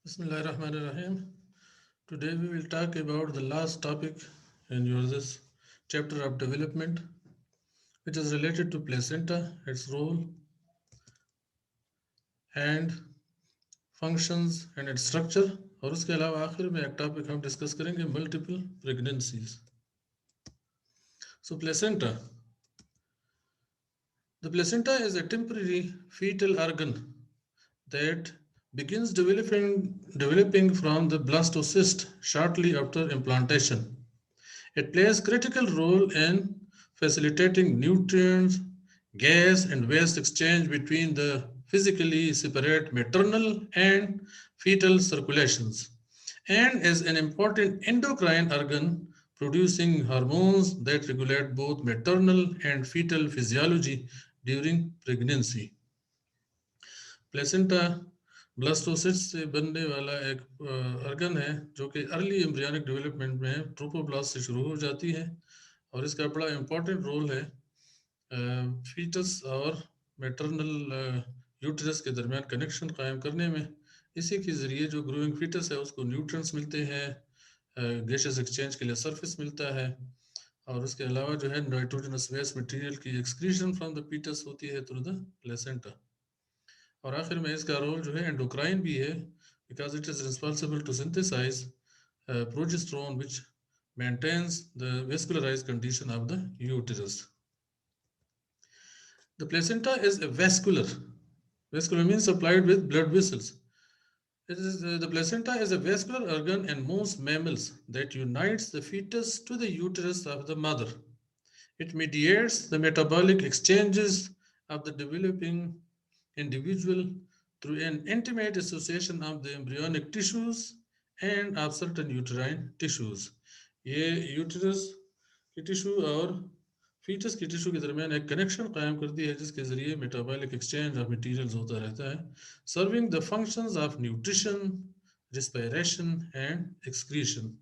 Bismillahirrahmanirrahim. Today we will talk about the last topic in your this chapter of development, which is related to placenta, its role and functions and its structure. और उसके अलावा आखिर में एक topic हम discuss करेंगे multiple pregnancies. So placenta. The placenta is a temporary fetal organ that begins developing from the blastocyst shortly after implantation. It plays critical role in facilitating nutrients, gas, and waste exchange between the physically separate maternal and fetal circulations, and is an important endocrine organ producing hormones that regulate both maternal and fetal physiology during pregnancy. Placenta blastocyst से बनने वाला एक organ है जो कि early embryonic development में trophoblast से शुरू हो जाती है और इसका बड़ा इम्पोर्टेंट रोल है फीटस और मैटरनल यूट्रस के दरमियान कनेक्शन कायम करने में. इसी के ज़रिए जो ग्रोइंग फीटस है उसको न्यूट्रिएंट्स मिलते हैं, गैसेस एक्सचेंज के लिए सरफेस मिलता है और उसके अलावा जो है नाइट्रोजनस वेस्ट मटेरियल की एक्सक्रीशन फ्रॉम द फीटस होती है थ्रू द प्लेसेंटा. और आखिर में इसका रोल जो है एंडोक्राइन भी है because it is responsible to synthesize progesterone which maintains the vascularized condition of the uterus. The placenta is a vascular. Vascular means supplied with blood vessels. The placenta is a vascular organ in most mammals that unites the fetus to the uterus of the mother. It mediates the metabolic exchanges of the developing individual through an intimate association of the embryonic tissues and of certain uterine tissues. ये uterus की tissue और foetus की tissue के दरमियान एक connection कायम करती है जिसके जरिए मेटाबॉलिक एक्सचेंज ऑफ मटेरियल्स होता रहता है, serving the functions of nutrition, respiration and excretion.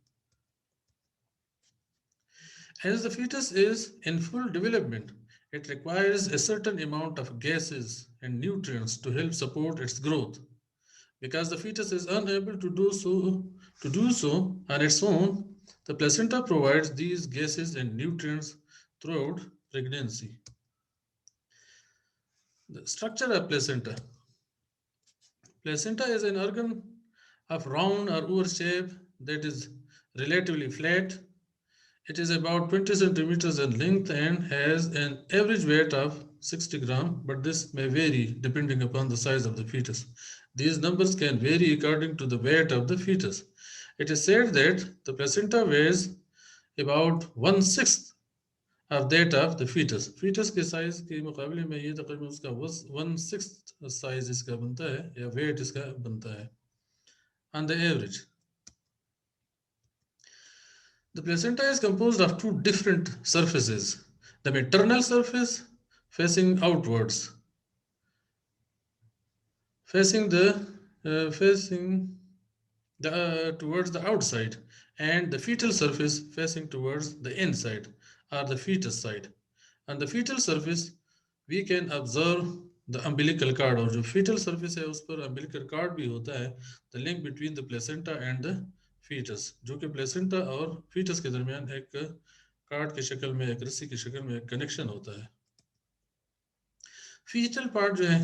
As the fetus is in full development, it requires a certain amount of gases and nutrients to help support its growth. Because the fetus is unable to do so on its own, the placenta provides these gases and nutrients throughout pregnancy. The structure of placenta. Placenta is an organ of round or oval shape that is relatively flat. It is about 20 centimeters in length and has an average weight of 60 grams, but this may vary depending upon the size of the fetus. These numbers can vary according to the weight of the fetus. It is said that the placenta weighs about one-sixth of that of the fetus. Fetus के size के मुकाबले में ये तकरीबन उसका one-sixth size इसका बनता है या weight इसका बनता है on the average. The placenta is composed of two different surfaces. The maternal surface facing outwards, facing towards the outside, and the fetal surface facing towards the inside or the fetus side. On the fetal surface, we can observe the umbilical cord, और जो fetal surface है उस पर umbilical cord भी होता है, the link between the placenta and the fetus, जो कि placenta और fetus के दरमियान एक कार्ड की शक्ल में, एक रस्सी की शक्ल में एक कनेक्शन होता है. फीटल पार्ट जो है,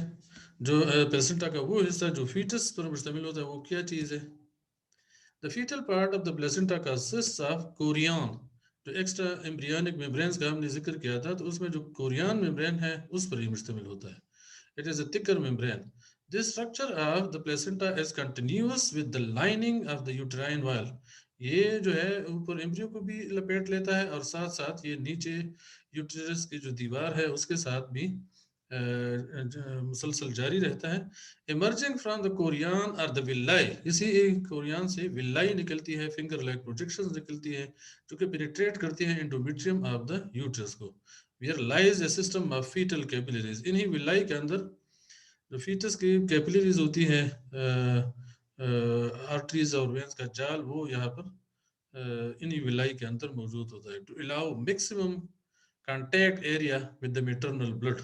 जो प्लेसेंटा का वो हिस्सा जो फीटस पर मुश्तमिल होता है, वो क्या चीज़ है? The fetal part of the placenta consists of chorion. जो एक्स्ट्रा एम्ब्रियोनिक मेम्ब्रेन्स का हमने जिक्र किया था, तो उसमें जो कोरियन मेम्ब्रेन है उस पर ही मुश्तमिल होता है. It is a thicker membrane. This structure of the placenta is continuous with the lining of the uterine wall. ये जो है ऊपर एम्ब्रियो को भी लपेट लेता है और साथ साथ ये नीचे यूटेरस की जो दीवार है उसके साथ भी मुसलसल जारी रहता है. इमर्जिंग फ्रॉम द कोरियन और द विलाई, इसी कोरियन से विलाई निकलती है, फिंगर लाइक प्रोजेक्शंस निकलती है जो कि पेनिट्रेट करती है एंडोमेट्रियम ऑफ द यूट्रस को. Where lies a system of fetal capillaries. इन्हीं विलाई के अंदर जो फीटस की कैपिलरीज होती हैं, आर्टरीज और वेन्स का जाल, वो यहाँ पर इन्हीं विलाई के अंदर मौजूद होता है. To allow maximum contact area with the maternal blood.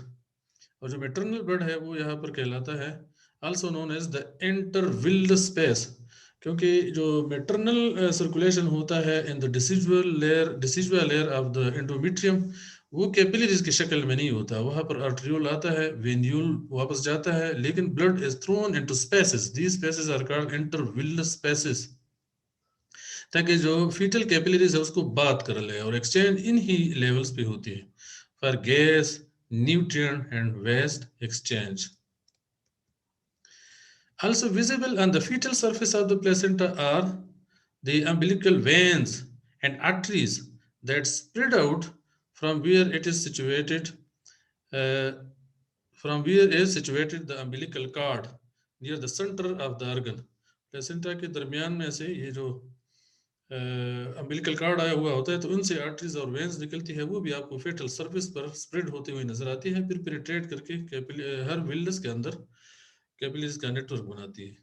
और जो मैटरनल ब्लड है वो यहाँ पर कहलाता है also known as the intervillous space. क्योंकि जो मेटरनल सर्कुलेशन होता है in the decidual layer of the endometrium, वो कैपिलरीज की शक्ल में नहीं होता। वहां पर आर्ट्रियोल आता है, वेन्यूल वापस जाता है, लेकिन blood is thrown into spaces, these spaces are called intervillous spaces, ताकि जो फीटल कैपिलरीज है उसको बात कर ले, और एक्सचेंज इन ही लेवल्स पे होती है for gas, nutrient and waste exchange. Also visible on the fetal surface of the placenta are the umbilical veins and arteries that spread out from where it is situated, uh, from where is situated the umbilical cord near the center of the organ. Placenta के दरमियान में से ये जो umbilical card आया हुआ होता है, तो उनसे आर्टरीज और वेन्स निकलती है, वो भी आपको फेटल सरफेस पर स्प्रेड होती हुई नजर आती है, फिर पेनिट्रेट करके हर विल्डस के अंदर कैपिलरीज का नेटवर्क बनाती है।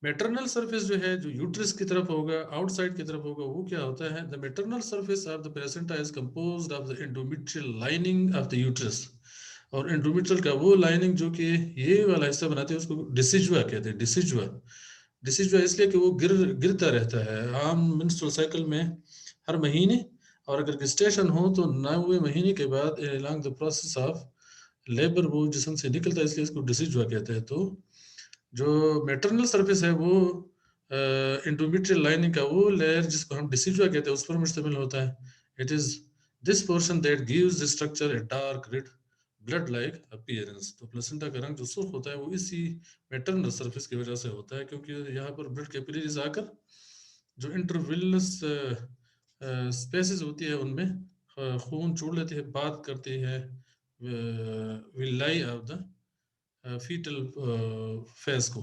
मेटरनल सरफेस जो है, जो यूट्रस की तरफ होगा, आउटसाइड की तरफ होगा, वो क्या होता है? The maternal surface of the placenta is composed of the endometrial lining of the uterus, और एंडोमेट्रियल का वो लाइनिंग जो कि ये वाला हिस्सा बनाती है, उसको डिसिजुआ कहते हैं। डिसिजुआ, डिसिजुआ इसलिए कि वो गिरता रहता है आम मेंस्ट्रुअल साइकिल में हर महीने, और अगर गेस्टेशन हो तो 9वें महीने के बाद along the process of labour वो जिसम से निकलता है, इसलिए इसको डिसिजुआ कहते हैं। तो जो मेटरनल सरफेस है वो इंडोमेट्रियल लाइनिंग का वो लेयर जिसको हम डिसिजुआ कहते हैं उस पर मुश्तमिल होता है। It is this portion that gives the structure a dark red blood like appearance. तो प्लेसेंटा का रंग जो सुर्ख होता है वो इसी मेटरनल सरफेस की वजह से होता है, क्योंकि यहाँ पर ब्लड कैपिलरीज आकर जो इंटरविलस स्पेसेस होती है उनमें खून छोड़ लेती है, बात करती है villi of the fetal phase को।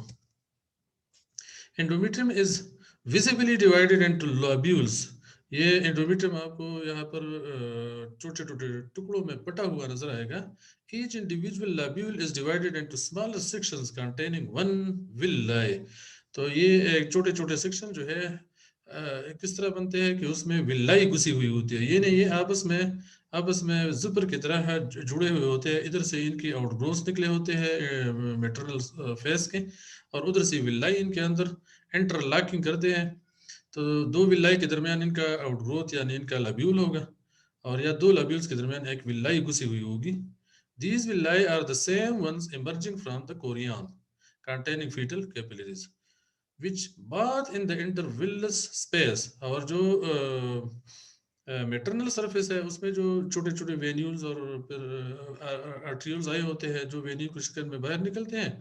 Endometrium is visibly divided into lobules. ये एंडोमेट्रियम आपको यहाँ पर छोटे छोटे टुकड़ों में बटा हुआ नजर आएगा। Each individual lobule is divided into smaller sections containing one villi. तो ये एक छोटे छोटे सेक्शन जो है किस तरह बनते हैं कि उसमें विलाई घुसी हुई होती है। ये नहीं, ये आपस में जिपर की तरह जुड़े हुए होते हैं। इधर से इनकी आउटग्रोथ निकले होते हैं मेटरनल फेस के, और उधर से विलाई इनके अंदर इंटरलॉकिंग करते हैं। तो दो विलाई के दरमियान इनका आउटग्रोथ यानी इनका लब्यूल होगा, और या दो लब्यूल्स के दरमियान एक विलाई घुसी हुई होगी। These villi are the same ones emerging from the chorion containing fetal capillaries which bath in the intervillous space। और जो मेटरनल सरफेस है उसमें जो छोटे छोटे वेन्यूल्स और फिर आर्ट्रियोल्स आए होते हैं जो वेन्यू के शक्ल में बाहर निकलते हैं,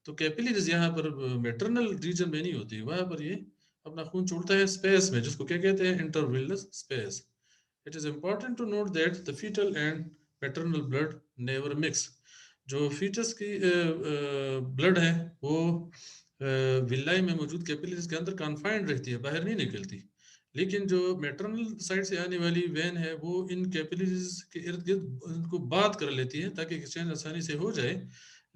तो कैपिलरीज यहाँ पर मेटरनल रीजन में नहीं होती, वहां पर ये अपना खून छोड़ता है स्पेस में, जिसको क्या कहते हैं? Intervillous space. It is important to note that the foetal and maternal blood never mix. जो फीटस की ब्लड है वो विलाई में मौजूद कैपिलरीज के अंदर कन्फाइंड रहती है, बाहर नहीं निकलती। लेकिन जो मैटरनल साइड से आने वाली वेन है वो इन कैपिलरीज के इर्द गिर्द उनको बात कर लेती है ताकि एक्सचेंज आसानी से हो जाए,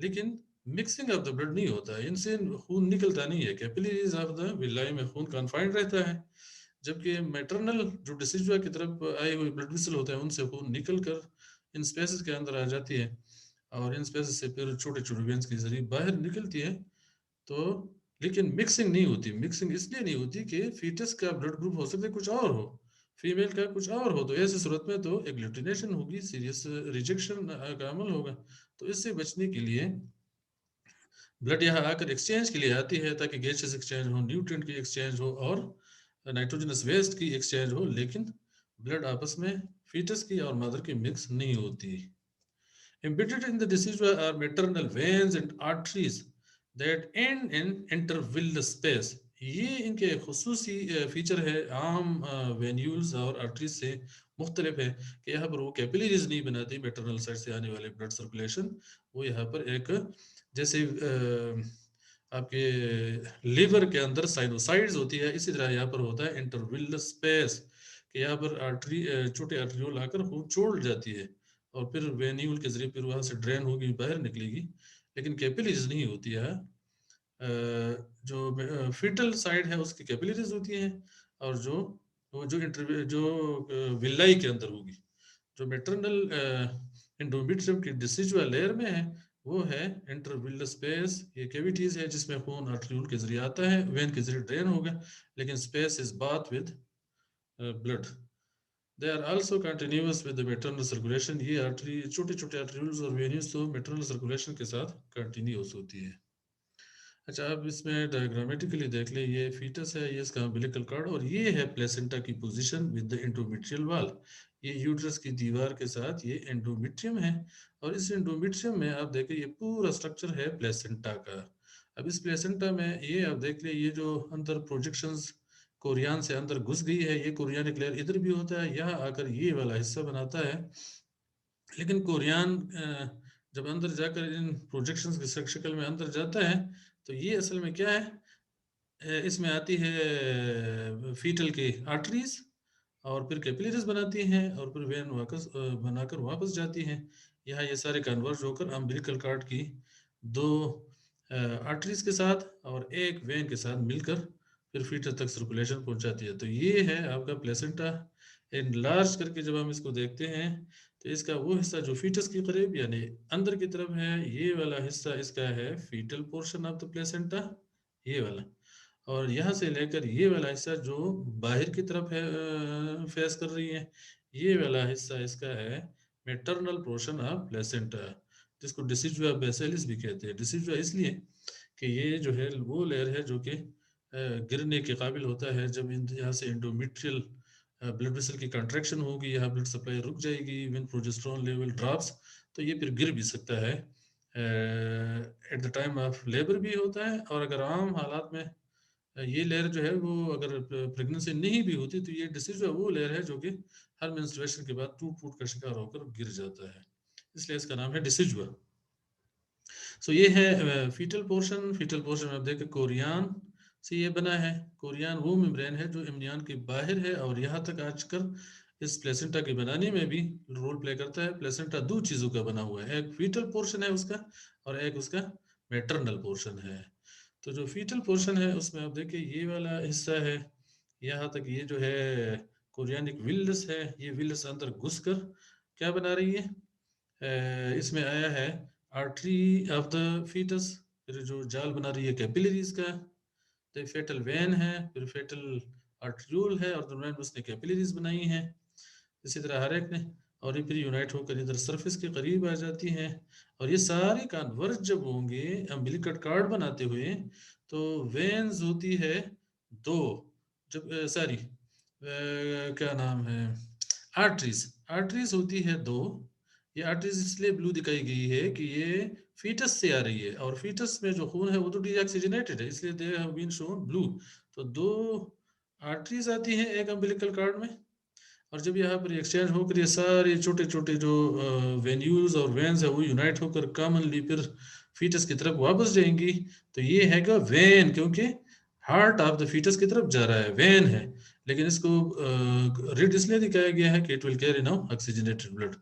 लेकिन मिक्सिंग ऑफ द ब्लड नहीं होता है, इनसे खून निकलता नहीं है। कैपिलरीज ऑफ द विलाई में खून कन्फाइंड रहता है, जबकि मैटरनल जो डिसिजुआ की तरफ आए हुए ब्लड वेसल होते हैं उनसे खून निकल कर इन स्पेसेस के अंदर आ जाती है, और इन स्पेसेस से फिर छोटे छोटे वेन्स के जरिए बाहर निकलती है। तो लेकिन मिक्सिंग नहीं होती। मिक्सिंग इसलिए नहीं होती कि फीटस का ब्लड ग्रुप हो सकता है कुछ और हो, फीमेल का कुछ और हो, तो ऐसी सूरत में तो एग्लूटिनेशन होगी, सीरियस रिजेक्शन का अमल होगा। तो इससे बचने के लिए ब्लड यहाँ आकर एक्सचेंज के लिए आती है, ताकि गैसेस एक्सचेंज हो, न्यूट्रिएंट की एक्सचेंज हो, और नाइट्रोजनस वेस्ट की एक्सचेंज हो, लेकिन ब्लड आपस में फीटस की और मदर की मिक्स नहीं होती। Embedded in the decidua are maternal veins and arteries that end in intervillous space। ये इनके खसूसी फीचर है, आम वेन्यूल्स और आर्टरीज से मुख्तलिफ है कि यहाँ पर वो कैपिलरीज नहीं बनाती मैटरनल साइड से आने वाले ब्लड सर्कुलेशन। वो यहाँ पर एक जैसे आपके लिवर के अंदर साइनोसाइड्स होती है, इसी तरह यहाँ पर होता है इंटरविलस स्पेस, कि यहाँ पर आर्टरी छोटे आर्टरियोल आकर खून छोड़ जाती है, और फिर वेन्यूल के जरिए फिर वहां से ड्रेन होगी, बाहर निकलेगी, लेकिन कैपिलरीज नहीं होती है। जो फीटल साइड है उसकी कैपिलरीज होती हैं, और जो विलाई के अंदर होगी, जो मैटरनल एंडोमेट्रियम की डिसिजुअल लेयर में है वो है इंटरविलस स्पेस। ये कैविटीज है जिसमें खून आर्टरियोल के जरिए आता है, वेन के जरिए ड्रेन होगा, लेकिन space is bath with blood. They are also continuous with the maternal circulation. ये आर्टरी, छोटे छोटे आर्टरियोल्स और वेन्यूज तो मैटरनल सर्कुलेशन के साथ कंटिन्यूअस होती है। अच्छा, अब इसमें डायग्रामेटिकली देख ले, ये फीटस है, ये इसका अम्बिलिकल कॉर्ड, और ये है प्लेसेंटा की position with the endometrial wall. ये यूट्रस की दीवार के साथ ये एंडोमेट्रियम है, और इस एंडोमेट्रियम में आप देखिए ये पूरा स्ट्रक्चर है प्लेसेंटा का। अब इस प्लेसेंटा में ये आप देख ले, ये जो अंदर प्रोजेक्शंस कोरियान से अंदर घुस गई है, ये कोरियानिक लेयर इधर भी होता है, यहाँ आकर ये वाला हिस्सा बनाता है। लेकिन कोरियान जब अंदर जाकर इन प्रोजेक्शंस की शक्ल में अंदर जाता है, तो ये असल में क्या है, इसमें आती है फीटल की आर्टरीज, और फिर कैपिलरीज बनाती हैं, और फिर वेन वापस बनाकर वापस जाती हैं। यहाँ ये सारे कन्वर्ज होकर अम्बिलिकल कॉर्ड की दो आर्टरीज के साथ और एक वेन के साथ मिलकर फिर फीटस तक सर्कुलेशन पहुंचाती है। तो ये है आपका प्लेसेंटा। एनलार्ज करके जब हम इसको देखते हैं, तो इसका वो हिस्सा जो फीटस के करीब यानी अंदर की तरफ है, ये वाला हिस्सा इसका है fetal portion of the placenta, ये वाला। और यहाँ से लेकर ये वाला हिस्सा जो बाहर की तरफ है, फेस कर रही है, ये वाला हिस्सा इसका है मेटरनल पोर्शन ऑफ प्लेसेंटा, जिसको डिसिडुआ बेसिलिस भी कहते हैं। डिसिडुआ इसलिए कि ये जो है वो लेयर है जो कि गिरने के काबिल होता है। जब यहाँ से इंडोमेट्रियल ब्लड वेसल की कंट्रैक्शन होगी, यहाँ ब्लड सप्लाई रुक जाएगी, व्हेन प्रोजेस्टेरोन लेवल ड्रॉप्स, तो ये फिर गिर भी सकता है। At the time of labour भी होता है, और अगर आम हालात में ये लेयर जो है वो अगर प्रेगनेंसी नहीं भी होती, तो ये डिसीजुआ वो लेयर है जो कि हर मेंस्ट्रुएशन के बाद टूट फूट का शिकार होकर गिर जाता है, इसलिए इसका नाम है डिसीजुआ। सो ये है फीटल पोर्शन। फीटल पोर्शन में आप देखें कोरियान से ये बना है। कोरियान वो मेम्ब्रेन है जो इम्नियन के बाहर है, और यहाँ तक आजकल इस प्लेसेंटा के बनाने में भी रोल प्ले करता है। प्लेसेंटा दो चीज़ों का बना हुआ है, एक फीटल पोर्शन है उसका, और एक उसका मैटरनल पोर्शन है। तो जो फीटल पोर्शन है उसमें आप देखिए ये वाला हिस्सा है, यहाँ तक ये जो है कोरियानिक विल्लस है। ये विल्लस अंदर घुसकर क्या बना रही है, इसमें आया है आर्टरी ऑफ द फीटस, फिर जो जाल बना रही है कैपिलरीज का, तो फेटल वेन है, फिर फेटल आर्ट्रियोल है, और दरम्यान में उसने कैपिलरीज बनाई हैं, इसी तरह हर एक ने, और ये फिर यूनाइट होकर इधर सरफेस के करीब आ जाती हैं। और ये सारे कन्वर्ज जब होंगे अम्बिलिकल कार्ड बनाते हुए, तो वेन्स होती है दो, जब सॉरी क्या नाम है, आर्टरीज, आर्टरीज होती है दो। ये आर्टरीज इसलिए ब्लू दिखाई गई है कि ये फीटस से आ रही है, और फीटस में जो खून है वो तो डीऑक्सीजनेटेड है, इसलिए they have been shown blue. तो दो आर्टरीज आती हैं एक अम्बिलिकल कार्ड में, और जब यहाँ पर एक्सचेंज होकर ये सारे छोटे छोटे जो वेन्यूज और वेन्स है वो यूनाइट होकर कॉमनली फिर फीटस की तरफ वापस जाएंगी। तो ये है क्या वेन, क्योंकि हार्ट ऑफ द फीटस की तरफ जा रहा है, वेन है, लेकिन इसको रेड इसलिए दिखाया गया है कि it will carry now oxygenated blood.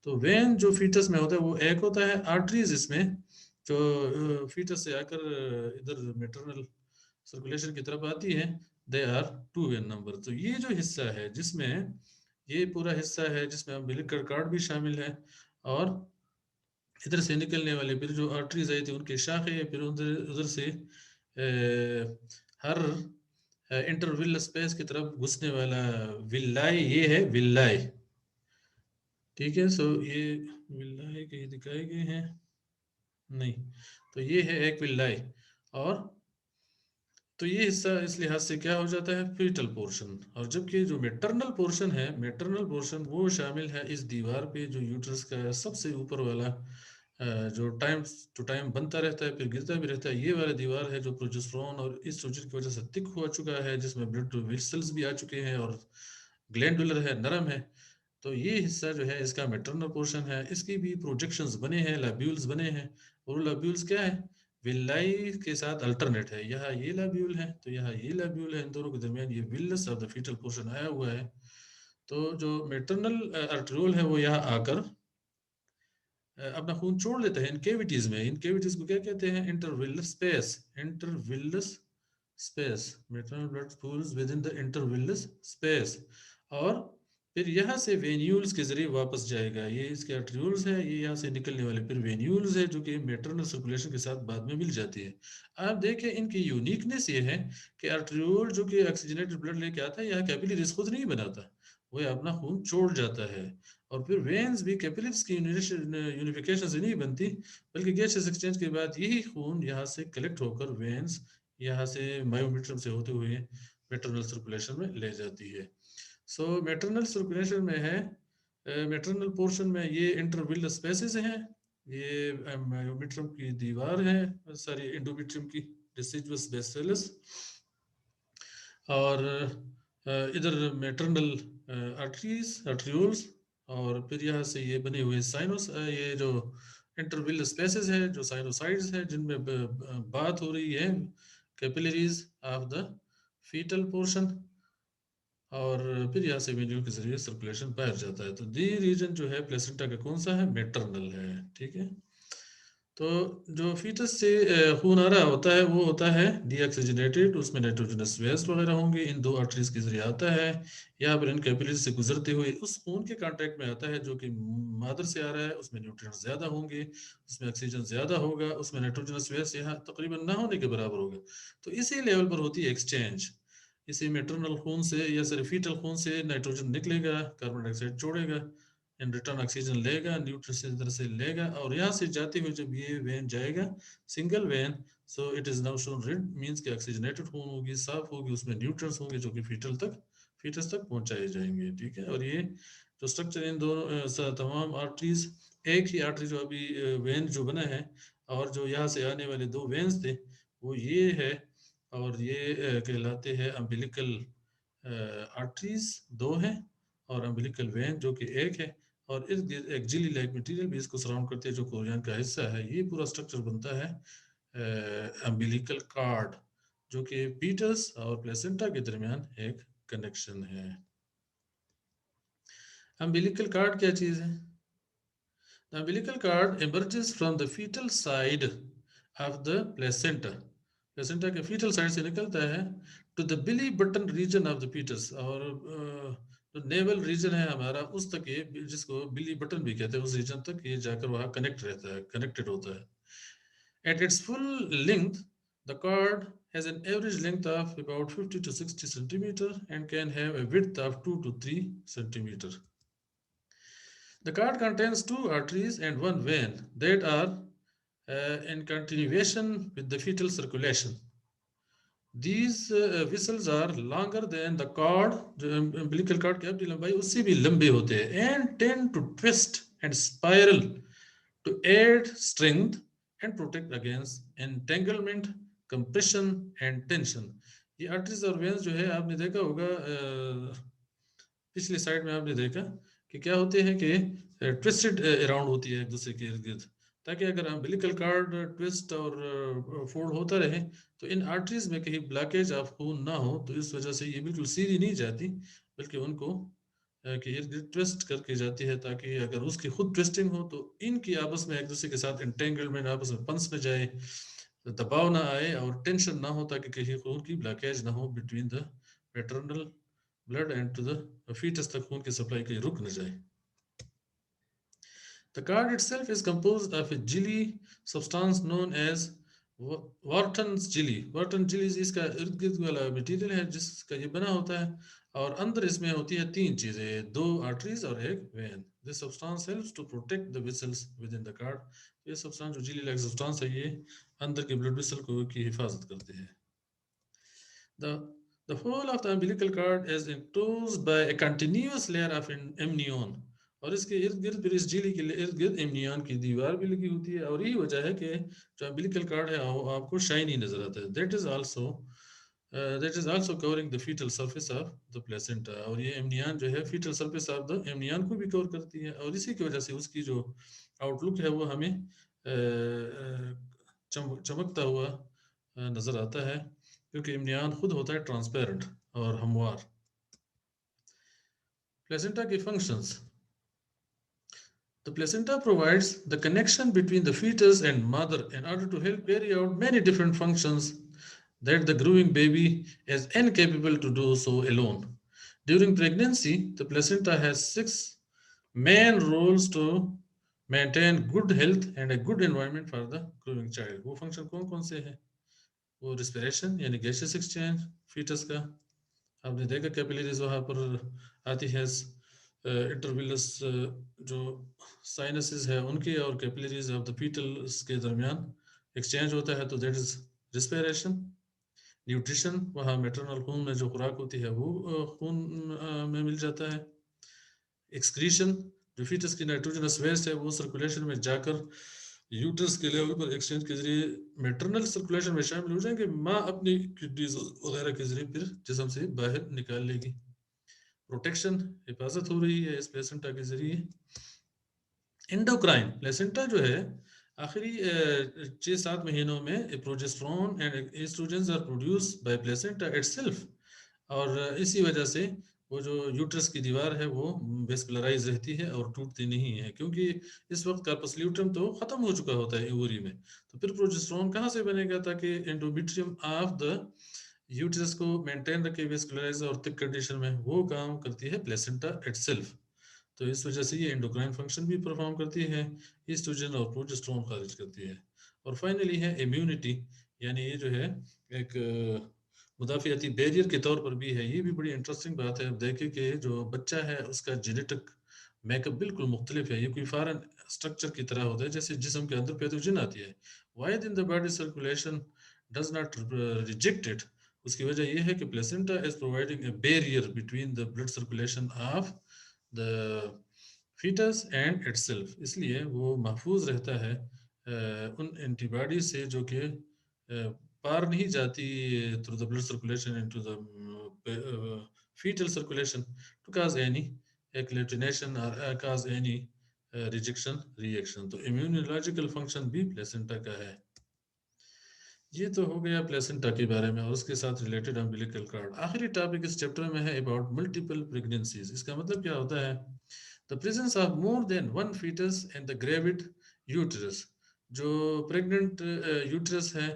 तो वेन जो फीटस में होता है वो एक होता है, आर्टरीज इसमें जो फीटस से आकर इधर मेटरनल सर्कुलेशन की तरफ आती है, they are two vein number. तो ये जो हिस्सा है जिसमें ये पूरा हिस्सा है जिसमें अम्बिलिकल कार्ड भी शामिल है, और इधर से निकलने वाले फिर जो आर्टरीज आई थी उनके शाखे, फिर उधर उधर से हर इंटरविल स्पेस की तरफ घुसने वाला विल्लाई, ये है विल्लाई। ठीक है, सो ये विल्लाई कहीं दिखाए गए हैं नहीं, तो ये है एक विल्लाई। और तो ये हिस्सा इस लिहाज से क्या हो जाता है फीटल पोर्शन। और जबकि जो मेटरनल पोर्शन है, मेटरनल पोर्शन वो शामिल है इस दीवार पे जो यूट्रस का सबसे ऊपर वाला, जो टाइम टू टाइम बनता रहता है फिर गिरता भी रहता है, ये वाला दीवार है जो प्रोजेस्टेरोन और इस्ट्रोजन की वजह से थिक हो चुका है, जिसमें ब्लड वेसल्स भी आ चुके हैं और ग्लैंडुलर है, नरम है। तो ये हिस्सा जो है इसका मेटरनल पोर्शन है, इसकी भी प्रोजेक्शंस बने हैं, लैब्यूल्स बने हैं। और लैब्यूल्स क्या है, विल्लाई के साथ अल्टरनेट है, यहाँ ये लैब्यूल है तो यहाँ ये लैब्यूल है, इन दोनों के दरमियान ये villus of the fetal portion आया हुआ है। तो जो मेटरनल आर्टरियोल है वो यहाँ आकर अपना खून छोड़ लेता है इन केविटीज में। इन केविटीज को क्या कहते हैं, intervillous space, intervillous space, maternal blood pools within the intervillous space. और फिर यहाँ से वेन्यूल्स के जरिए वापस जाएगा, ये इसके आर्ट्रियोल्स है, ये यहाँ से निकलने वाले फिर वेन्यूल्स है जो कि मैटरनल सर्कुलेशन के साथ बाद में मिल जाती है। आप देखें इनकी यूनिकनेस ये है कि आर्ट्रियोल जो कि ऑक्सीजनेटेड ब्लड लेके आता है, यहाँ कैपिलरीज खुद नहीं बनाता, वो अपना खून छोड़ जाता है। और फिर वेन्स भी कैपिलरीज की यूनिफिकेशन से नहीं बनती, बल्कि गैसियस एक्सचेंज के बाद यही खून यहाँ से कलेक्ट होकर वेन्स यहाँ से मायोमीट्रियम से होते हुए मैटरनल सर्कुलेशन में ले जाती है। सो मैटरनल सर्कुलेशन में है, मैटरनल पोर्शन में ये इंटरविल स्पेसेस हैं, ये मायोमीट्रियम की दीवार है, सॉरी एंडोमीट्रियम की डिसिडुअस बेसिलस, और इधर मैटरनल आर्टरीज आर्ट्रियोल्स, और फिर यहाँ से ये बने हुए साइनोस, ये जो इंटरविल स्पेसेस है जो साइनोसाइड्स है जिनमें बात हो रही है capillaries of the fetal portion, और फिर यहाँ से वेन्यूल के जरिए सर्कुलेशन बाहर जाता है। तो दी रीजन जो है प्लेसेंटा का कौन सा है, मैटरनल है, ठीक है। तो जो फीटस से खून आ रहा होता है वो होता है डीऑक्सीजनेटेड, उसमें नाइट्रोजनस वेस्ट वगैरह होंगे, इन दो आर्टरीज के जरिए आता है, यहाँ पर इन कैपिलरीज से गुजरते हुए उस खून के कांटेक्ट में आता है जो कि मादर से आ रहा है, उसमें न्यूट्रिएंट्स ज़्यादा होंगे, उसमें ऑक्सीजन ज़्यादा होगा, उसमें नाइट्रोजनस वेस्ट यहाँ तकरीबन ना होने के बराबर होगा। तो इसी लेवल पर होती है एक्सचेंज, इसी मैटरनल खून से या सॉरी फीटल खून से नाइट्रोजन निकलेगा, कार्बन डाइऑक्साइड छोड़ेगा, इन रिटर्न ऑक्सीजन लेगा, न्यूट्रिएंट्स इधर से लेगा, और यहाँ से जाते हुए जब ये वेन जाएगा single when, so it is now shown red, means कि ऑक्सीजनेटेड खून होगी, साफ होगी, उसमें न्यूट्रिएंट्स होंगे जो कि फीटस तक पहुंचाए जाएंगे, ठीक है। और ये जो स्ट्रक्चर इन दोनों तमाम आर्टरीज, एक ही आर्टरी जो अभी वेन जो बना है, और जो यहाँ से आने वाले दो वेन्स थे वो ये है, और ये कहलाते हैं अम्बिलिकल आर्टरीज, दो हैं, और अम्बिलिकल वेन जो कि एक है, और इर्द गिर्द एक जेली लाइक मटेरियल भी इसको सराउंड करती है जो कोरियन का हिस्सा है। ये पूरा स्ट्रक्चर बनता है अम्बिलिकल कार्ड, जो कि पीटस और प्लेसेंटा के दरमियान एक कनेक्शन है। अम्बिलिकल कार्ड क्या चीज है? The umbilical cord emerges from the fetal side of the placenta. Placenta के फीटल साइड से निकलता है to the belly button region of the fetus, और जो नेवल रीजन है हमारा उस तक ये, जिसको बिली बटन भी कहते हैं, उस रीजन तक ये जाकर वहाँ कनेक्ट रहता है, कनेक्टेड होता है। At its full length, the cord has an average length of about 50 to 60 centimeter and can have a width of 2 to 3 centimeter. The cord contains two arteries and one vein that are in continuation with the fetal circulation. These vessels are longer than the cord, जो umbilical cord की अपनी लंबाई उससे भी लंबे होते हैं, and tend to twist and spiral to add strength and protect against entanglement, compression and tension. ये arteries और veins जो है आपने देखा होगा, पिछली साइड में आपने देखा कि क्या होते हैं कि ट्विस्टेड अराउंड होती है एक दूसरे के इर्द गिर्द, ताकि अगर अम्बिलिकल कार्ड ट्विस्ट और फोल्ड होता रहे तो इन आर्टरीज में कहीं ब्लॉकेज ऑफ खून ना हो, तो इस वजह से ये बिल्कुल सीधी नहीं जाती, बल्कि उनको कि इर्द गिर्द ट्विस्ट करके जाती है, ताकि अगर उसकी खुद ट्विस्टिंग हो तो इनकी आपस में एक दूसरे के साथ इंटेंगलमेंट, आपस में पंस न जाए, दबाव ना आए और टेंशन ना हो, ताकि कहीं खून की ब्लॉकेज ना हो between the maternal blood and to the fetus तक खून की सप्लाई कहीं रुक न जाए। The cord itself is composed of a jelly substance known as Wharton's jelly. Wharton jelly इसका इर्द गिर्द वाला मटेरियल है जिसका ये बना होता है, और अंदर इसमें होती है तीन चीजें, दो आर्टरीज और एक when. This substance helps to protect the vessels within the cord. ये सब्सटेंस जो जेली लाइक सब्सटेंस है, ये अंदर के ब्लड वेसल को की हिफाजत करते हैं। The whole of the umbilical cord is enclosed by a continuous layer of amnion, और इसके इर्द गिर्द फिर इस झिल्ली के इर्द गिर्द एमनियन की दीवार भी लगी होती है, और यही वजह है कि जो अम्बिलिकल कार्ड है वो आपको शाइनी नजर आता है। That is also covering the fetal surface of the placenta, और ये एमनियन जो है fetal surface of the amnion को भी कवर करती है, और इसी की वजह से उसकी जो आउटलुक है वो हमें चमकता हुआ नजर आता है, क्योंकि इम्नियान खुद होता है ट्रांसपेरेंट और हमवार। प्लेसेंटा के functions. The placenta provides the connection between the fetus and mother in order to help carry out many different functions that the growing baby is incapable to do so alone. During pregnancy, the placenta has 6 main roles to maintain good health and a good environment for the growing child. वो function कौन कौन से हैं? वो respiration यानी gaseous exchange fetus का, आपने देखा कैपिलरीज वहाँ पर आती है, इंटरविलस जो साइनसेस है उनकी और कैपिलरीज ऑफ द फीटल्स के दरमियान एक्सचेंज होता है, तो दैट इज रिस्पिरेशन। न्यूट्रिशन, वहाँ मेटरनल खून में जो खुराक होती है वो खून में मिल जाता है। एक्सक्रीशन, जो फीटस की नाइट्रोजनस वेस्ट है वो सर्कुलेशन में जाकर यूट्रस के लेवल पर एक्सचेंज के जरिए मेटरनल सर्कुलेशन में शामिल हो जाएंगे, माँ अपनी किडनीज वगैरह के जरिए फिर जिस्म से बाहर निकाल लेगी। प्रोटेक्शन, हिफाजत हो रही है इस प्लेसेंटा के जरिए। एंडोक्राइन, प्लेसेंटा जो है आखिरी 6-7 महीनों में progesterone and estrogens are produced by placenta itself, और इसी वजह से वो जो यूट्रस की दीवार है वो वेस्कुलराइज रहती है और टूटती नहीं है, क्योंकि इस वक्त कार्पस ल्यूटेम तो खत्म हो चुका होता है ओवरी में, तो फिर प्रोजेस्टेरोन कहाँ से बनेगा ताकि एंडोमेट्रियम ऑफ द यूट्रस को मेंटेन रखे वेस्कुलराइज और थिक कंडीशन में, वो काम करती है प्लेसेंटा इटसेल्फ। तो इस वजह से ये एंडोक्राइन फंक्शन भी परफॉर्म करती है, ईस्ट्रोजन और प्रोजेस्टेरोन खारिज करती है। और फाइनली है इम्यूनिटी, यानी ये जो है एक मुदाफियाती बैरियर के तौर पर भी है। ये भी बड़ी इंटरेस्टिंग बात है। अब देखें कि जो बच्चा है उसका जेनेटिक मेकअप बिल्कुल मुख्तलिफ है, ये कोई फॉरेन स्ट्रक्चर की तरह होता है, जैसे जिस्म के अंदर पैथोजन आती है, within the body circulation does not reject it. उसकी वजह यह है कि placenta is providing a barrier between the blood circulation of the foetus and itself, इसलिए वो महफूज रहता है उन एंटीबॉडी से जो कि पार नहीं जाती through the blood circulation into the fetal circulation to cause any agglutination or cause any rejection reaction। तो immunological function भी प्लेसेंटा का है। ये तो हो गया प्लेसेंटा के बारे में और उसके साथ रिलेटेड अम्बिलिकल कार्ड। आखिरी टॉपिक इस चैप्टर में है अबाउट मल्टीपल प्रेगनेंसीज। इसका मतलब क्या होता है? The presence of more than one fetus in the gravid uterus. जो प्रेग्नेंट यूटरस है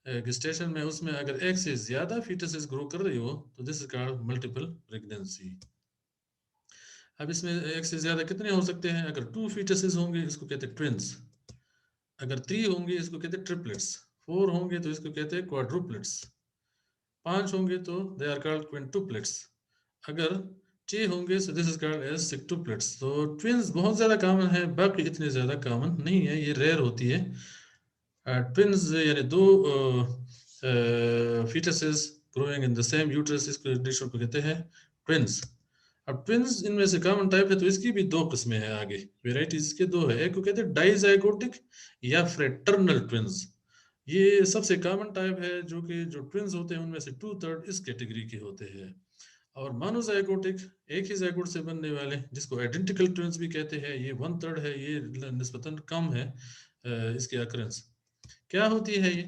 गेस्टेशन में, उसमें अगर एक से ज्यादा फीटसेस ग्रो कर रही हो तो this is called multiple pregnancy. अब इसमें एक से ज्यादा कितने हो सकते हैं? अगर 2 फीटसेस होंगे इसको कहते हैं ट्विंस, अगर 3 होंगे इसको कहते हैं ट्रिपलेट्स, 4 होंगे तो इसको कहते हैं क्वाड्रुपलेट्स, 5 होंगे तो दे आर कॉल्ड क्विंटुपलेट्स, अगर 6 होंगे so this is called as sextuplets. तो ट्विंस बहुत ज्यादा कॉमन है, बाकी इतने ज्यादा कॉमन नहीं है, ये रेयर होती है। ट्विंस यानी दो foetuses growing in the same uterus, इस कंडीशन को कहते हैं ट्विंस। अब ट्विंस इनमें से कॉमन टाइप है तो इसकी भी 2 किस्में हैं, आगे वेराइटीज इसके 2 है। एक को कहते हैं डाइजाइगोटिक या फ्रेटर्नल ट्विंस, ये सबसे कॉमन टाइप है, जो कि जो ट्विंस होते हैं उनमें से 2/3 इस कैटेगरी के होते हैं। और मोनोजाइगोटिक, एक ही जाइगोट से बनने वाले, जिसको आइडेंटिकल ट्विंस भी कहते हैं, ये 1/3 है, ये निस्बतन कम है इसकी अकरेंस। क्या होती है ये?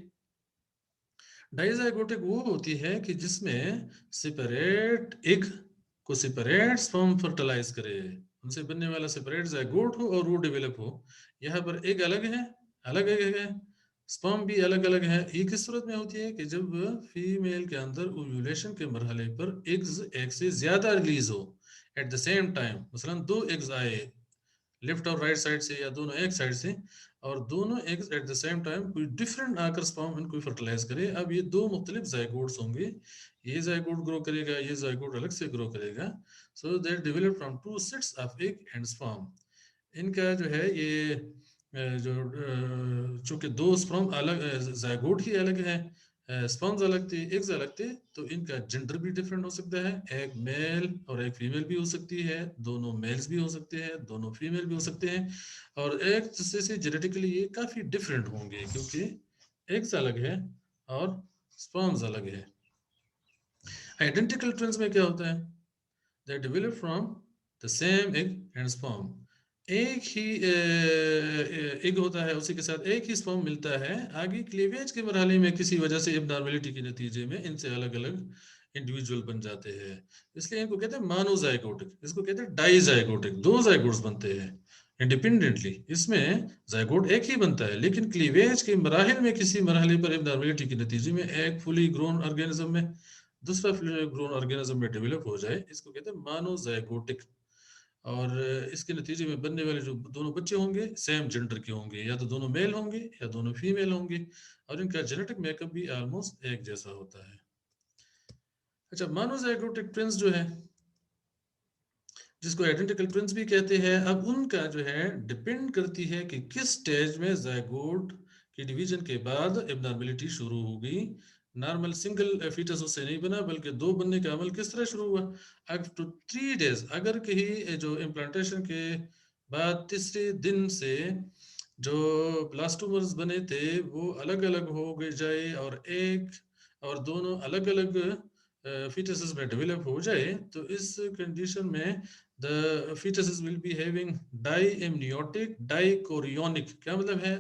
डाइजाइगोटिक वो होती है कि जिसमें सेपरेट एग को सेपरेट स्पर्म फर्टिलाइज करे, उनसे बनने वाला सेपरेट जाइगोट हो और वो डेवलप हो। यहाँ पर एग अलग है, अलग एग है, स्पर्म भी अलग अलग है। ये किस सूरत में होती है कि जब फीमेल के अंदर ओव्यूलेशन के मरहले पर एग्स एक से ज्यादा रिलीज हो एट द सेम टाइम, मसलन 2 एग्स आए लेफ्ट और राइट साइड से या दोनों एक साइड से, और दोनों eggs at the same time कोई डिफरेंट आकर स्पर्म इनको फर्टिलाइज करे। अब ये 2 मुख्तलिफ जाइगोट्स होंगे, ये जाइगोट ग्रो करेगा, ये जाइगोट अलग से ग्रो करेगा, so they develop from 2 sets of egg and sperm. इनका जो है ये जो चूंकि 2 स्पर्म अलग, जाइगोट ही अलग है, स्पर्म्स अलग थे, एग्स अलग थे, तो इनका जेंडर भी डिफरेंट हो सकता है। एक मेल और एक फीमेल भी हो सकती है, दोनों मेल्स भी हो सकते हैं, दोनों फीमेल भी हो सकते हैं, और एक दूसरे से जेनेटिकली ये काफी डिफरेंट होंगे, क्योंकि एग्स अलग है और स्पर्म्स अलग है। आइडेंटिकल ट्विंस में क्या होता है? दे develop from the same egg and sperm. एक ही एग होता है, उसी के साथ एक ही स्पर्म मिलता है, आगे क्लीवेज के मरहले में किसी वजह से एबनॉर्मेलिटी के नतीजे में इनसे अलग अलग इंडिविजुअल बन जाते हैं, इसलिए इनको कहते हैं मोनोजाइगोटिक। इसको कहते हैं डाइजाइगोटिक, 2 जाइगोट्स बनते हैं इंडिपेंडेंटली, इसमें जाइगोट एक ही बनता है, लेकिन क्लीवेज के मराहिल में किसी मरहले पर एबनॉर्मेलिटी के नतीजे में एक फुली ग्रोन ऑर्गेनिज्म में दूसरा फुली ग्रोन ऑर्गेनिज्म में डेवलप हो जाए, इसको कहते हैं मोनोजाइगोटिक। और इसके नतीजे में बनने वाले जो दोनों बच्चे होंगे सेम जेंडर के होंगे, या तो दोनों मेल होंगे या दोनों फीमेल होंगे, और इनका जेनेटिक मेकअप भी ऑलमोस्ट एक जैसा होता है। अच्छा, मोनोजाइगोटिक ट्विंस जो है, जिसको आइडेंटिकल ट्विंस भी कहते हैं, अब उनका जो है डिपेंड करती है कि किस स्टेज में जाइगोट की डिवीजन के बाद एबनॉर्मेलिटी शुरू होगी। नॉर्मल सिंगल फीटस उससे नहीं बना, बल्कि दो बनने का अमल किस तरह शुरू हुआ? अप टू 3 डेज, अगर कहीं जो इम्प्लांटेशन के बाद तीसरे दिन से जो ब्लास्टोमर्स बने थे वो अलग अलग हो गए जाए, और एक और दोनों अलग अलग fetuses में डेवलप हो जाए, तो इस कंडीशन में the fetuses will be having diamniotic dichorionic। क्या मतलब है?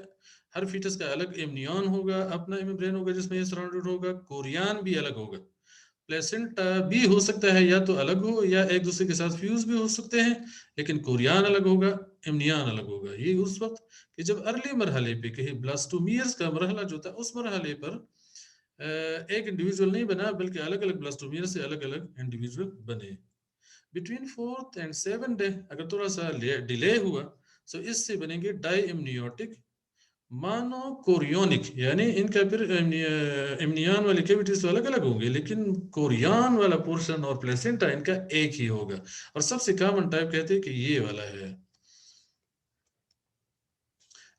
हर फीटस का अलग एमनियन होगा, अपना मेम्ब्रेन होगा जिसमें ये सराउंडेड होगा, कोरियन भी अलग होगा। प्लेसेंटा भी हो सकता है या तो अलग हो या एक दूसरे के साथ फ्यूज भी हो सकते हैं, लेकिन कोरियन अलग होगा, एमनियन अलग होगा। ये उस वक्त कि जब अर्ली मरहले पे कहीं ब्लास्टोमियर्स का मरहला जो था, उस मरहले पर एक इंडिविजुअल नहीं बना, बल्कि अलग अलग ब्लास्टोमियर से अलग अलग इंडिविजुअल बने। Between 4th and 7th day अगर थोड़ा सा डिले हुआ, तो इससे बनेंगे डाइएमनियोटिक मानोकोरियोनिक, यानी इनका फिर एमनियन वाली कैविटीज तो अलग अलग होंगे, लेकिन कोरियन वाला पोर्शन और प्लेसेंटा इनका एक ही होगा। और सबसे कॉमन टाइप कहते हैं कि ये वाला है।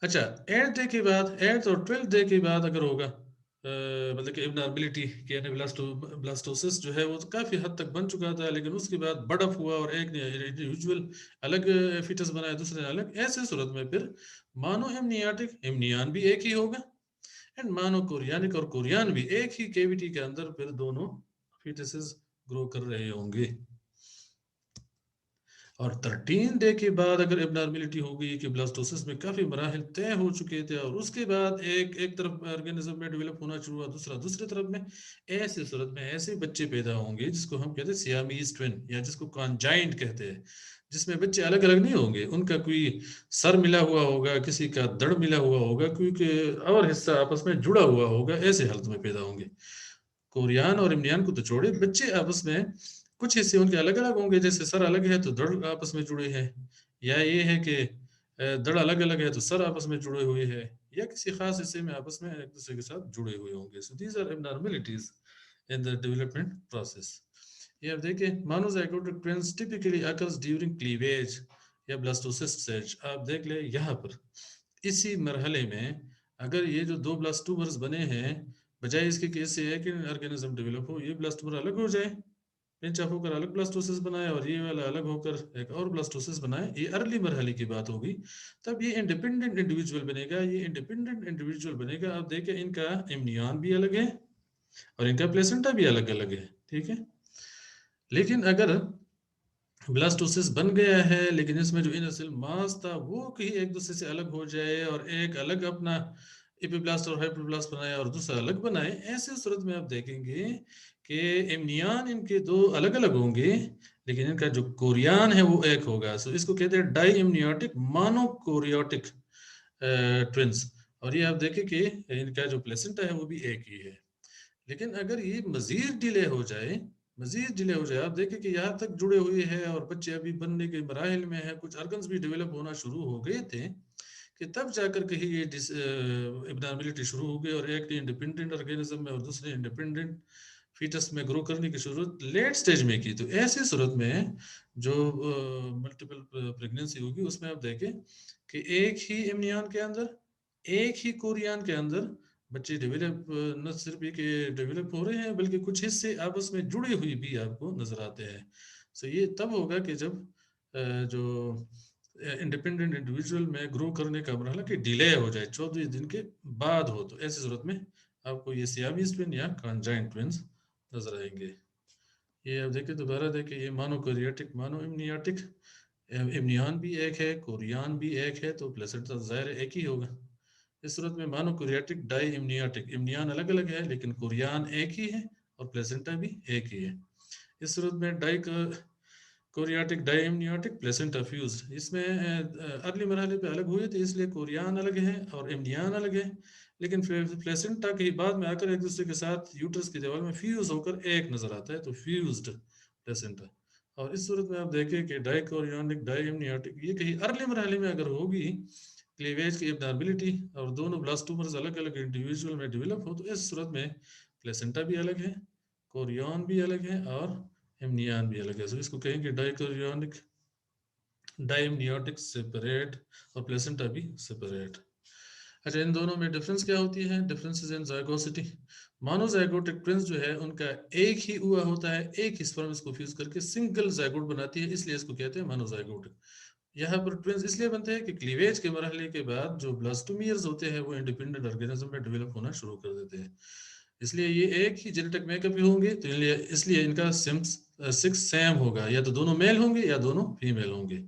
अच्छा, 8th डे के बाद, 8th और 12th डे के बाद अगर होगा मतलब कि एबनॉर्मेलिटी के यानी ब्लास्टोसिस जो है वो तो काफी हद तक बन चुका था, लेकिन उसके बाद बड़फ हुआ और एक ने इंडिविजुअल अलग फीटस बनाया, दूसरे ने अलग। ऐसे सूरत में फिर मानो एमनियाटिक एमनियान भी एक ही होगा, एंड मानो कोरियानिक और कोरियान भी एक ही कैविटी के अंदर फिर दोनों फीटसेस ग्रो कर रहे होंगे। और 13 डे के बाद अगर एबनॉर्मेलिटी हो गई कि ब्लास्टोसिस में काफी मराहल तय हो चुके थे, और उसके बाद एक एक तरफ ऑर्गेनिज्म में डेवलप होना शुरू हुआ, दूसरा दूसरी तरफ में, ऐसे सूरत में ऐसे बच्चे पैदा होंगे जिसको हम कहते हैं सियामीज ट्विन, या जिसको कॉन्जाइंट कहते हैं, जिसमें बच्चे अलग अलग नहीं होंगे, उनका कोई सर मिला हुआ होगा, किसी का धड़ मिला हुआ होगा, क्योंकि और हिस्सा आपस में जुड़ा हुआ होगा, ऐसे हालत में पैदा होंगे। कोरियान और इमनियान को तो छोड़े, बच्चे आपस में कुछ हिस्से उनके अलग अलग होंगे, जैसे सर अलग है तो धड़ आपस में जुड़े हैं, या ये है कि धड़ अलग अलग है तो सर आपस में जुड़े हुए हैं, या किसी खास हिस्से में आपस में एक दूसरे के साथ जुड़े हुए होंगे। So these are abnormalities in the development process. ये आप देखिए, monozygotic twins typically occurs during cleavage या ब्लास्टोसिस स्टेज। आप देख ले यहाँ पर इसी मरहले में अगर ये जो दो ब्लास्टोमर्स बने हैं, बजाय इसके कि इससे एक ऑर्गेनिज्म डेवलप हो, ये ब्लास्टोमर अलग हो जाए, पिंच ऑफ होकर अलग ब्लास्टोसिस बनाए, और ये वाला अलग होकर एक और ब्लास्टोसिस बनाए, ये अर्ली मरहले की बात होगी। तब ये इंडिपेंडेंट इंडिविजुअल बनेगा, ये इंडिपेंडेंट इंडिविजुअल बनेगा। अब देखिए, इनका इम्नियन भी अलग है और इनका प्लेसेंटा भी अलग अलग है, ठीक है। लेकिन अगर ब्लास्टोसिस बन गया है, लेकिन इसमें जो इनर सेल मास था वो कहीं एक दूसरे से अलग हो जाए, और एक अलग अपना एपिब्लास्ट और हाइपोब्लास्ट बनाए और दूसरा अलग बनाए, ऐसे सूरत में आप देखेंगे कि एमनियन इनके दो अलग अलग होंगे, लेकिन इनका जो कोरियन है वो एक होगा। सो इसको कहते हैं डाई एमनियोटिक मोनोकोरियोटिक ट्विंस। और ये आप देखें कि इनका जो प्लेसेंटा है वो भी एक ही है। लेकिन अगर ये मजीद डिले हो जाए, मजीद डिले हो जाए, आप देखें कि यहाँ तक जुड़े हुए हैं और बच्चे अभी बनने के मराहल में है, कुछ ऑर्गन्स भी डेवलप होना शुरू हो गए थे, कि तब जाकर कहीं ये एबनॉर्मेलिटी शुरू हो गई, और एक इंडिपेंडेंट ऑर्गेनिज्म में और दूसरे इंडिपेंडेंट फीटस में ग्रो करने की जरूरत लेट स्टेज में की। तो ऐसी सूरत में जो मल्टीपल प्रेगनेंसी होगी, उसमें आप देखें कि एक ही एमनियन के अंदर, एक ही कोरियन के अंदर बच्चे डेवलप, न सिर्फ ये कि डेवलप हो रहे हैं, बल्कि कुछ हिस्से आपस में जुड़े हुए भी आपको नजर आते हैं। सो ये तब होगा कि जब जो इंडिपेंडेंट इंडिविजुअल में ग्रो करने का मरहला कि डिले हो जाए, 14 दिन के बाद हो, तो ऐसी सूरत में आपको ये सियामीज ट्विन या कॉन्जाइंट ट्विंस नजर आएंगे। ये अब देखिए, दोबारा देखिए, ये मानो कोरियाटिक मानो इम्नियाटिक, इम्नियान भी एक है, कोरियन भी एक है, तो प्लेसेंटा जाहिर है एक ही होगा। इस सूरत में मानो कोरियाटिक डाई इम्नियाटिक, इम्नियान अलग अलग है लेकिन कोरियन एक ही है, और प्लेसेंटा भी एक ही है। इस सूरत में डाई कोरियाटिक डाई इम्नियाटिक प्लेसेंटा फ्यूज, इसमें अर्ली मरहले पे अलग हुए थे, इसलिए कोरियन अलग है और इम्नियान अलग है। लेकिन प्लेसेंटा के बाद में आकर एक दूसरे के साथ यूट्रस की दीवार में फ्यूज होकर एक नजर आता है, तो फ्यूज्ड प्लेसेंटा। और इस सूरत में आप देखें कि डाइकोरियोनिक डाइम्नियोटिक ये कहीं अर्ली मरहले में अगर होगी क्लीवेज की एबनॉर्मेलिटी और दोनों ब्लास्टोमर्स अलग अलग इंडिविजुअल में डेवलप हो, तो इस सूरत में प्लेसेंटा भी अलग है, कोरियन भी अलग है और एमनियन भी अलग है। तो इसको कहेंगे डाइकोरियोनिक डाइम्नियोटिक सेपरेट और प्लेसेंटा भी सेपरेट। अच्छा, इन दोनों में डिफरेंस क्या होती है? Differences in zygosity. Monozygotic twins जो है उनका एक ही हुआ होता है, एक ही स्पर्म इसको फ्यूज करके सिंगल जाइगोट बनाती है, इसलिए इसको कहते हैं मोनोजाइगोटिक। यहाँ पर ट्विंस इसलिए बनते हैं कि क्लीवेज के मरहले के बाद जो ब्लास्टोमियर्स होते हैं वो इंडिपेंडेंट ऑर्गेनिज्म में डेवलप होना शुरू कर देते हैं, इसलिए ये एक ही जेनेटिक मेकअप ही होंगे, तो इसलिए इनका सिक्स सेम होगा, या तो दोनों मेल होंगे या दोनों फीमेल होंगे।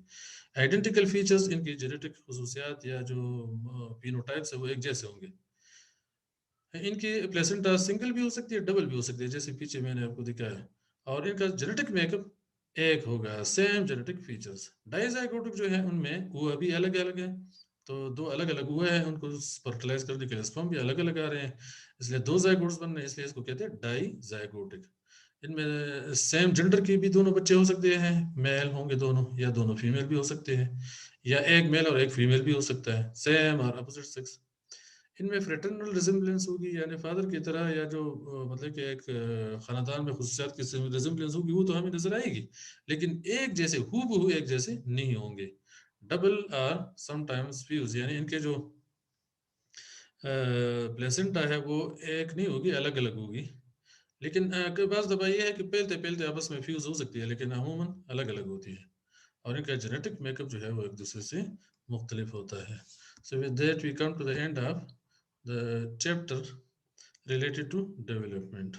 आइडेंटिकल फीचर्स इनकी जेनेटिक खसूसियात या जो फिनोटाइप्स है वो एक जैसे होंगे। इनकी प्लेसेंटा सिंगल भी हो सकती है, डबल भी हो सकती है, जैसे पीछे मैंने आपको दिखाया। और इनका जेनेटिक मेकअप एक होगा, सेम जेनेटिक फीचर्स। डाइजाइगोटिक जो है उनमें वो अभी अलग अलग है, तो दो अलग अलग हुए हैं, उनको फर्टिलाइज करने के लिए स्पर्म भी अलग अलग आ रहे हैं, इसलिए दो जाइगोट्स बन रहे हैं, इसलिए इसको कहते हैं डाइजाइगोटिक। इनमें सेम जेंडर के भी दोनों बच्चे हो सकते हैं, मेल होंगे दोनों, या दोनों फीमेल भी हो सकते हैं, या एक मेल और एक फीमेल भी हो सकता है, सेम और अपोजिट सेक्स। इनमें फ्रेटर्नल रिजेम्बलेंस होगी, यानी फादर की तरह, या जो मतलब कि एक खानदान में खुसूसियात की रिजेम्बलेंस होगी वो तो हमें नजर आएगी, लेकिन एक जैसे हूबहू एक जैसे नहीं होंगे। डबल आर समटाइम्स फ्यूज, यानी इनके जो प्लेसेंटा है वो एक नहीं होगी, अलग अलग होगी। लेकिन कई बार दफा ये है कि पहलते पहलते आपस में फ्यूज हो सकती है, लेकिन अमूमन अलग अलग होती है, और इनका जेनेटिक मेकअप जो है वो एक दूसरे से मुख्तलिफ होता है। So with that we come to the end of the chapter related to development.